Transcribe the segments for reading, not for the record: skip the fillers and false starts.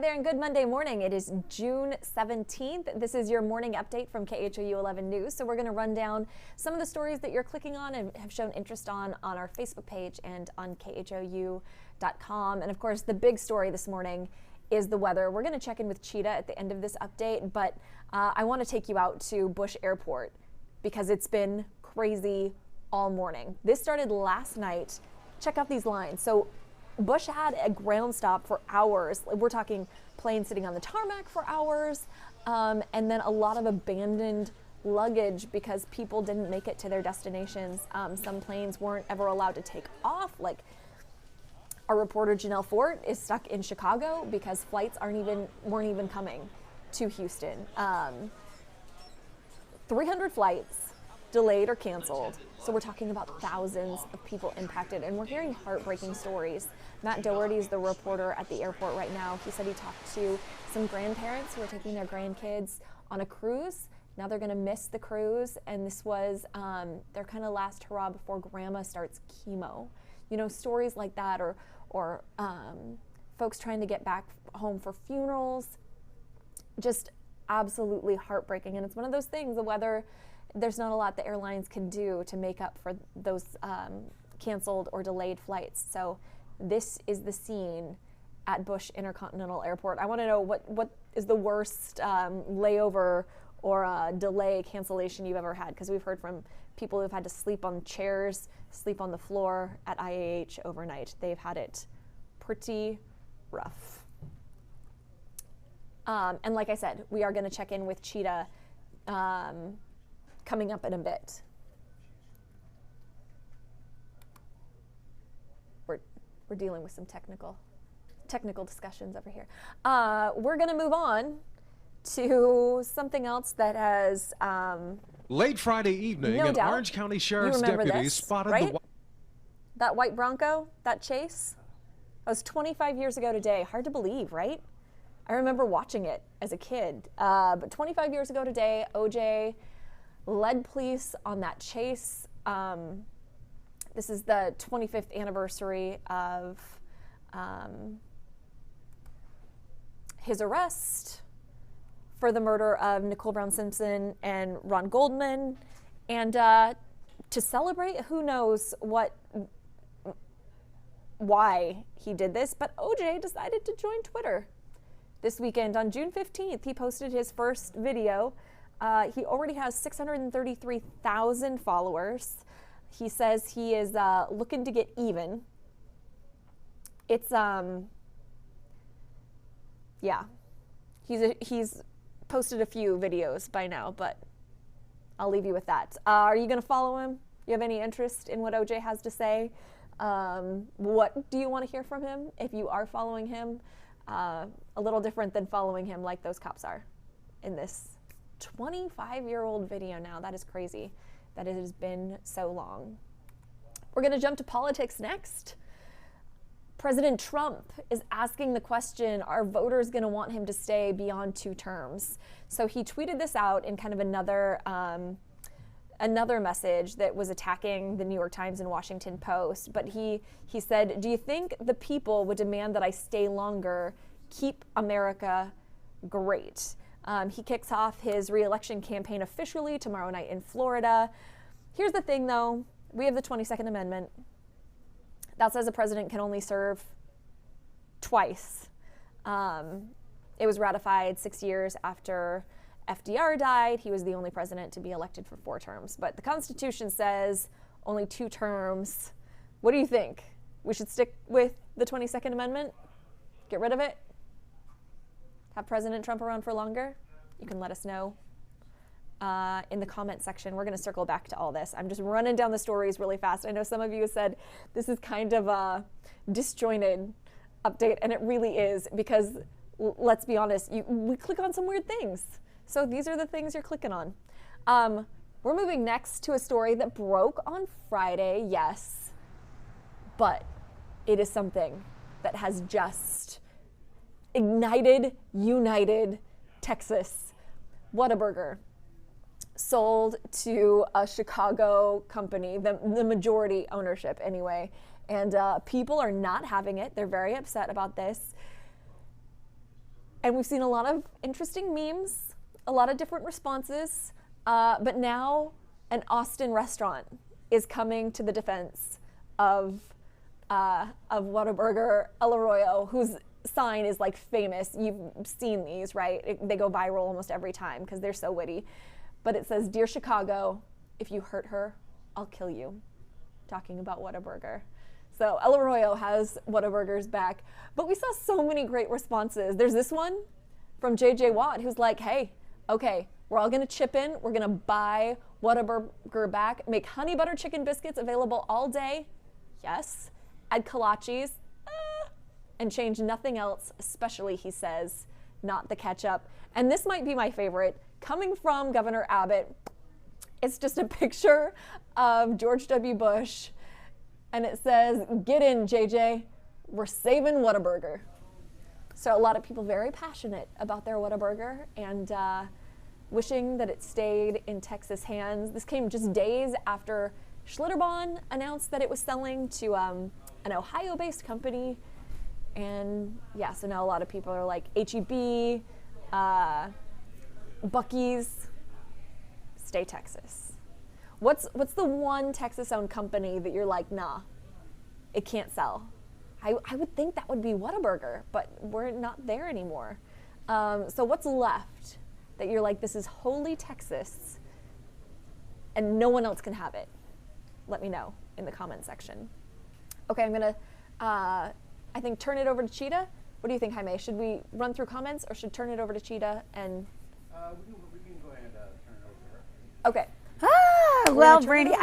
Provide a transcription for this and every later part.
there and good Monday morning. It is June 17th. This is your morning update from KHOU 11 News. So we're going to run down some of the stories that you're clicking on and have shown interest on our Facebook page and on KHOU.com. And of course, the big story this morning is the weather. We're going to check in with Chita at the end of this update, but I want to take you out to Bush Airport because it's been crazy all morning. This started last night. Check out these lines. So Bush had a ground stop for hours. We're talking planes sitting on the tarmac for hours, and then a lot of abandoned luggage because people didn't make it to their destinations. Some planes weren't ever allowed to take off. Like our reporter Janelle Fort is stuck in Chicago because flights weren't even coming to Houston. 300 flights delayed or canceled. So we're talking about thousands of people impacted, and we're hearing heartbreaking stories. Matt Doherty is the reporter at the airport right now. He said he talked to some grandparents who are taking their grandkids on a cruise. Now they're gonna miss the cruise, and this was their kind of last hurrah before grandma starts chemo. You know, stories like that, or folks trying to get back home for funerals. Just absolutely heartbreaking, and it's one of those things, the weather, there's not a lot the airlines can do to make up for those canceled or delayed flights. So this is the scene at Bush Intercontinental Airport. I want to know what is the worst layover or delay cancellation you've ever had, because we've heard from people who've had to sleep on chairs, sleep on the floor at IAH overnight. They've had it pretty rough. And like I said, we are going to check in with Chita coming up in a bit. We're dealing with some technical discussions over here. We're going to move on to something else that has late Friday evening, no an doubt, Orange County Sheriff's deputies spotted right? the that white Bronco, that chase. That was 25 years ago today. Hard to believe, right? I remember watching it as a kid. But 25 years ago today, OJ led police on that chase. This is the 25th anniversary of his arrest for the murder of Nicole Brown Simpson and Ron Goldman. And to celebrate, who knows why he did this, but OJ decided to join Twitter this weekend. On June 15th, he posted his first video. He already has 633,000 followers. He says he is looking to get even. It's yeah, he's posted a few videos by now, but I'll leave you with that. Are you gonna follow him? You have any interest in what OJ has to say? What do you want to hear from him if you are following him? A little different than following him like those cops are in this 25-year-old video now. That is crazy that it has been so long. We're going to jump to politics next. President Trump is asking the question, are voters going to want him to stay beyond 2 terms? So he tweeted this out in kind of another message that was attacking the New York Times and Washington Post. But he said, do you think the people would demand that I stay longer, keep America great? He kicks off his re-election campaign officially tomorrow night in Florida. Here's the thing, though. We have the 22nd Amendment. That says a president can only serve twice. It was ratified 6 years after FDR died. He was the only president to be elected for 4 terms. But the Constitution says only 2 terms. What do you think? We should stick with the 22nd Amendment? Get rid of it? Have President Trump around for longer? You can let us know in the comment section. We're going to circle back to all this. I'm just running down the stories really fast. I know some of you said this is kind of a disjointed update, and it really is, because let's be honest, we click on some weird things. So these are the things you're clicking on. We're moving next to a story that broke on Friday, yes, but it is something that has just united Texas. Whataburger sold to a Chicago company, the majority ownership anyway, and people are not having it. They're very upset about this. And we've seen a lot of interesting memes, a lot of different responses, but now an Austin restaurant is coming to the defense of Whataburger, El Arroyo, whose sign is like famous. You've seen these, right? They go viral almost every time because they're so witty. But it says, "Dear Chicago, if you hurt her, I'll kill you." Talking about Whataburger. So El Arroyo has Whataburger's back. But we saw so many great responses. There's this one from JJ Watt who's like, hey, okay, we're all gonna chip in. We're gonna buy Whataburger back, make honey butter chicken biscuits available all day. Yes. Add kolaches, and change nothing else, especially, he says, not the ketchup. And this might be my favorite. Coming from Governor Abbott, it's just a picture of George W. Bush, and it says, "Get in, JJ, we're saving Whataburger." So a lot of people very passionate about their Whataburger and wishing that it stayed in Texas hands. This came just days after Schlitterbahn announced that it was selling to an Ohio-based company. And yeah, so now a lot of people are like, HEB, Buc-ee's, stay Texas. What's the one Texas-owned company that you're like, nah, it can't sell? I would think that would be Whataburger, but we're not there anymore. So what's left that you're like, this is wholly Texas and no one else can have it? Let me know in the comment section. Okay, I'm gonna, I think, turn it over to Chita. What do you think, Jaime? Should we run through comments or should turn it over to Chita and? We can go ahead and turn it over to her. Okay. Well, Brandy,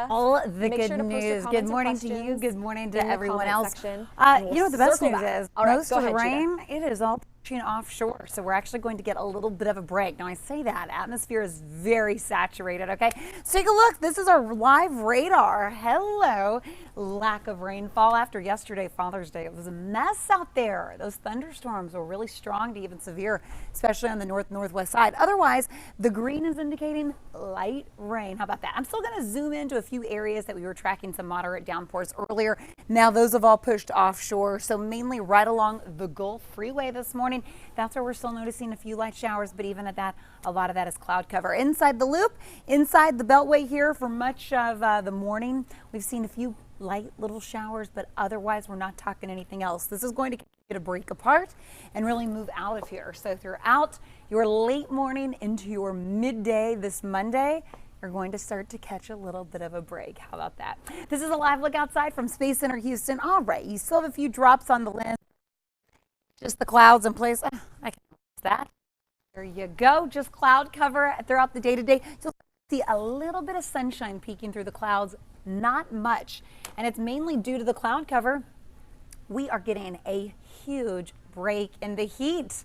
all the Make good sure to post your news. comments Good morning and to you. questions Good morning to in the everyone comment else. section, You know what the best circle news back. is? All right, Most go of the ahead, Chita. rain, it is all pushing offshore. So we're actually going to get a little bit of a break. Now I say that, atmosphere is very saturated, okay? So take a look. This is our live radar. Hello. Lack of rainfall after yesterday, Father's Day. It was a mess out there. Those thunderstorms were really strong to even severe, especially on the northwest side. Otherwise, the green is indicating light rain. How about that? I'm still going to zoom into a few areas that we were tracking some moderate downpours earlier. Now those have all pushed offshore, so mainly right along the Gulf Freeway this morning. That's where we're still noticing a few light showers, but even at that, a lot of that is cloud cover. Inside the loop, inside the Beltway here for much of the morning, we've seen a few light little showers, but otherwise we're not talking anything else. This is going to get to break apart and really move out of here. So throughout your late morning into your midday this Monday, you're going to start to catch a little bit of a break. How about that? This is a live look outside from Space Center Houston. All right, you still have a few drops on the lens. Just the clouds in place. I can use that. There you go. Just cloud cover throughout the day today. You'll see a little bit of sunshine peeking through the clouds. Not much. And it's mainly due to the cloud cover. We are getting a huge break in the heat.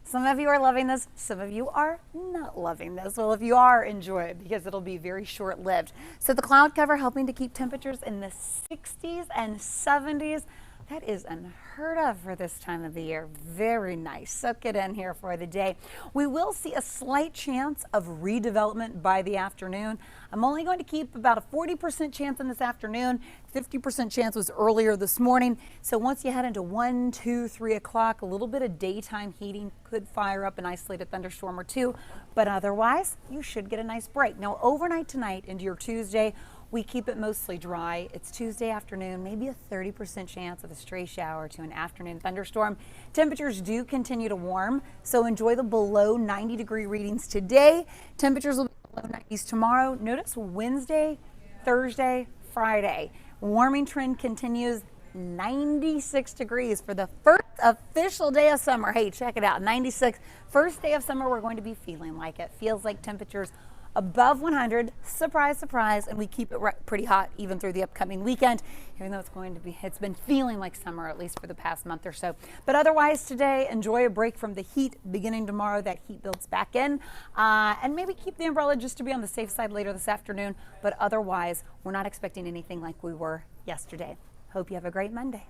Some of you are loving this. Some of you are not loving this. Well, if you are, enjoy it because it'll be very short-lived. So the cloud cover helping to keep temperatures in the 60s and 70s. That is unheard of for this time of the year. Very nice. Soak it in here for the day. We will see a slight chance of redevelopment by the afternoon. I'm only going to keep about a 40% chance in this afternoon. 50% chance was earlier this morning. So once you head into 1, 2, 3 o'clock, a little bit of daytime heating could fire up an isolated thunderstorm or two. But otherwise, you should get a nice break. Now, overnight tonight into your Tuesday, we keep it mostly dry. It's Tuesday afternoon, maybe a 30% chance of a stray shower to an afternoon thunderstorm. Temperatures do continue to warm, so enjoy the below 90-degree readings today. Temperatures will be below 90s tomorrow. Notice Wednesday, Thursday, Friday. Warming trend continues. 96 degrees for the first official day of summer. Hey, check it out, 96. First day of summer, we're going to be feeling like it. Feels like temperatures above 100, surprise, surprise, and we keep it pretty hot even through the upcoming weekend, even though it's been feeling like summer at least for the past month or so. But otherwise today, enjoy a break from the heat. Beginning tomorrow, that heat builds back in, and maybe keep the umbrella just to be on the safe side later this afternoon. But otherwise, we're not expecting anything like we were yesterday. Hope you have a great Monday.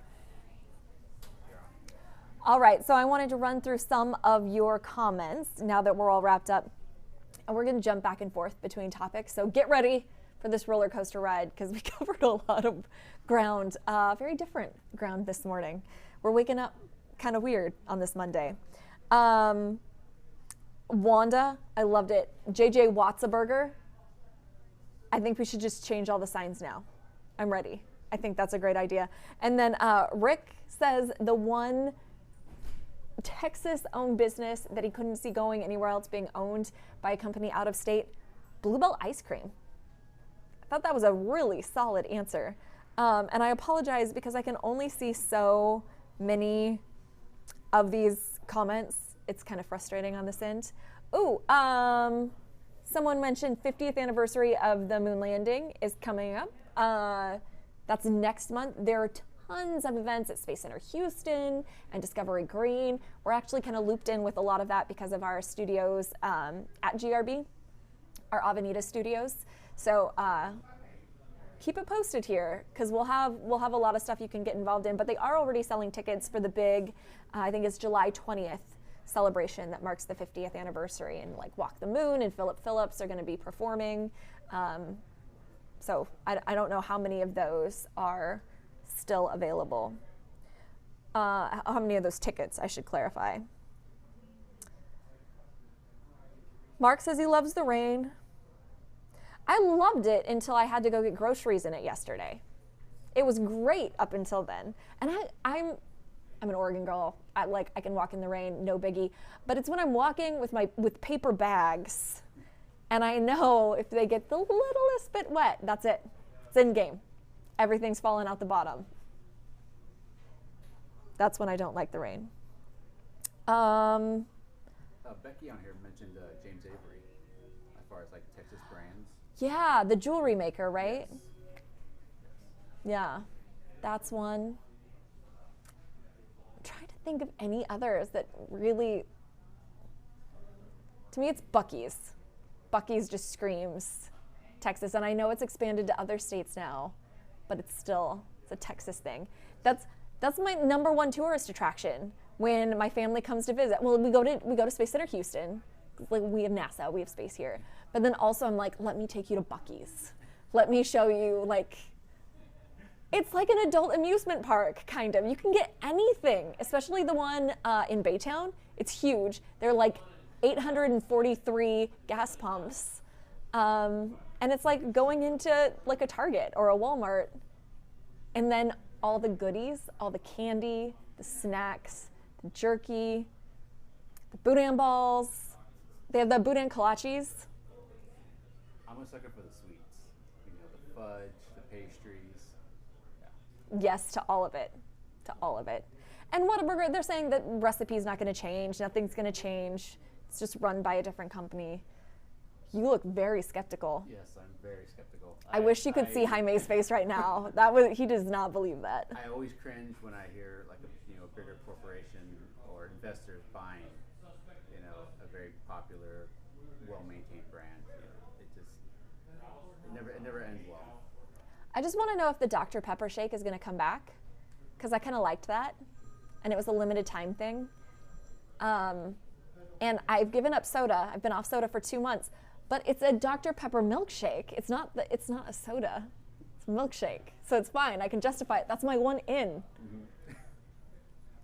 All right, so I wanted to run through some of your comments now that we're all wrapped up. And we're going to jump back and forth between topics. So get ready for this roller coaster ride because we covered a lot of ground, very different ground this morning. We're waking up kind of weird on this Monday. Wanda, I loved it. JJ Whataburger. I think we should just change all the signs now. I'm ready. I think that's a great idea. And then Rick says the one Texas-owned business that he couldn't see going anywhere else being owned by a company out of state, Bluebell Ice Cream. I thought that was a really solid answer. And I apologize because I can only see so many of these comments. It's kind of frustrating on this end. Oh, someone mentioned 50th anniversary of the moon landing is coming up. That's next month. There are tons of events at Space Center Houston and Discovery Green. We're actually kind of looped in with a lot of that because of our studios at GRB, our Avenida studios. So keep it posted here because we'll have a lot of stuff you can get involved in. But they are already selling tickets for the big, I think it's July 20th celebration that marks the 50th anniversary, and like Walk the Moon and Philip Phillips are going to be performing. So I don't know how many of those are still available. How many of those tickets, I should clarify. Mark says he loves the rain. I loved it until I had to go get groceries in it yesterday. It was great up until then. And I'm an Oregon girl. I can walk in the rain, no biggie. But it's when I'm walking with paper bags, and I know if they get the littlest bit wet, that's it. It's in game. Everything's falling out the bottom. That's when I don't like the rain. Becky on here mentioned James Avery as far as like Texas brands. Yeah, the jewelry maker, right? Yes. Yeah, that's one. I'm trying to think of any others that really, to me it's Buc-ee's. Buc-ee's just screams Texas, and I know it's expanded to other states now, but it's a Texas thing. That's my number one tourist attraction when my family comes to visit. Well, we go to Space Center Houston. Like, we have NASA, we have space here. But then also I'm like, let me take you to Buc-ee's. Let me show you, like, it's like an adult amusement park, kind of. You can get anything, especially the one in Baytown. It's huge. They're like 843 gas pumps. And it's like going into like a Target or a Walmart. And then all the goodies, all the candy, the snacks, the jerky, the boudin balls. They have the boudin kolaches. I'm a sucker for the sweets. You know, the fudge, the pastries. Yeah. Yes, to all of it. To all of it. And Whataburger, they're saying that recipe's not going to change. Nothing's going to change. It's just run by a different company. You look very skeptical. Yes, I'm very skeptical. I wish you could see Jaime's face right now. He does not believe that. I always cringe when I hear like a bigger corporation or investors buying, a very popular, well-maintained brand. It never ends well. I just want to know if the Dr. Pepper shake is going to come back, because I kind of liked that, and it was a limited time thing. And I've given up soda. I've been off soda for 2 months. But it's a Dr. Pepper milkshake. It's not a soda. It's a milkshake. So it's fine. I can justify it. That's my one in. Mm-hmm.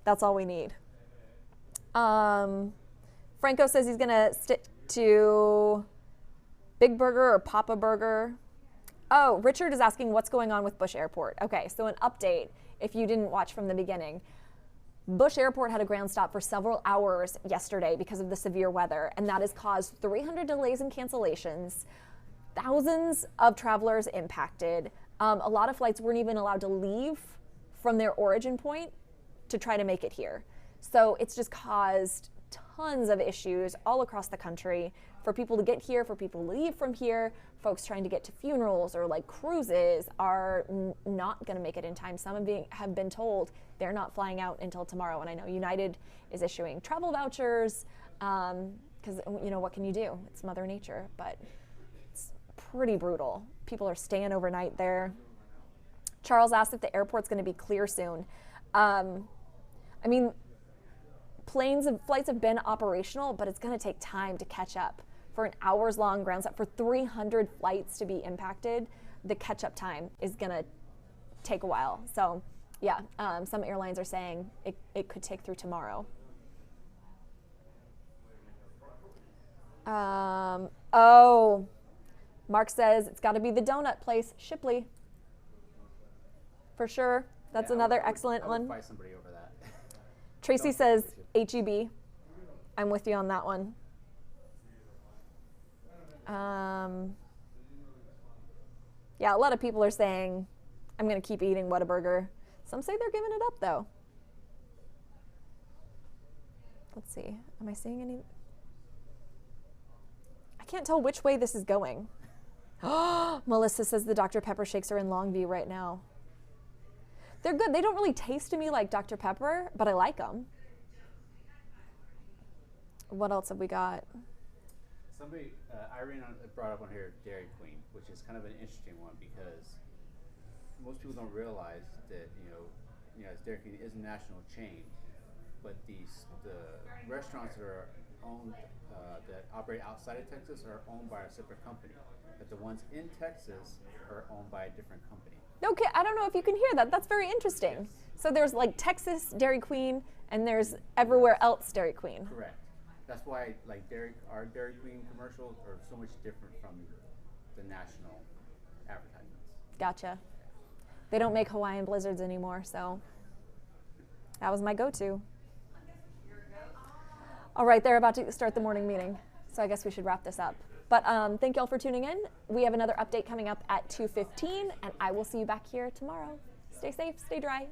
That's all we need. Franco says he's going to stick to Big Burger or Papa Burger. Oh, Richard is asking what's going on with Bush Airport. Okay, so an update if you didn't watch from the beginning. Bush Airport had a ground stop for several hours yesterday because of the severe weather, and that has caused 300 delays and cancellations, thousands of travelers impacted. A lot of flights weren't even allowed to leave from their origin point to try to make it here. So it's just caused tons of issues all across the country for people to get here, for people to leave from here. Folks trying to get to funerals or like cruises are not going to make it in time. Some have been told they're not flying out until tomorrow. And I know United is issuing travel vouchers because, what can you do? It's Mother Nature, but it's pretty brutal. People are staying overnight there. Charles asked if the airport's going to be clear soon. Flights have been operational, but it's going to take time to catch up. For an hours-long ground stop, for 300 flights to be impacted, the catch-up time is going to take a while. So, yeah, some airlines are saying it could take through tomorrow. Oh, Mark says it's got to be the donut place, Shipley. For sure. That's another excellent one. Fight somebody over that. Tracy says HEB. I'm with you on that one. Yeah, a lot of people are saying I'm going to keep eating Whataburger. Some say they're giving it up, though. Let's see. Am I seeing any? I can't tell which way this is going. Melissa says the Dr. Pepper shakes are in Longview right now. They're good. They don't really taste to me like Dr. Pepper, but I like them. What else have we got? Somebody, Irene brought up on here Dairy Queen, which is kind of an interesting one because most people don't realize that Dairy Queen is a national chain, but the restaurants that are owned that operate outside of Texas are owned by a separate company. But the ones in Texas are owned by a different company. Okay, I don't know if you can hear that. That's very interesting. Yes. So there's like Texas Dairy Queen, and there's everywhere else Dairy Queen. Correct. That's why like our Dairy Queen commercials are so much different from the national advertisements. Gotcha. They don't make Hawaiian Blizzards anymore, so that was my go-to. All right, they're about to start the morning meeting, so I guess we should wrap this up. But thank you all for tuning in. We have another update coming up at 2:15, and I will see you back here tomorrow. Stay safe, stay dry.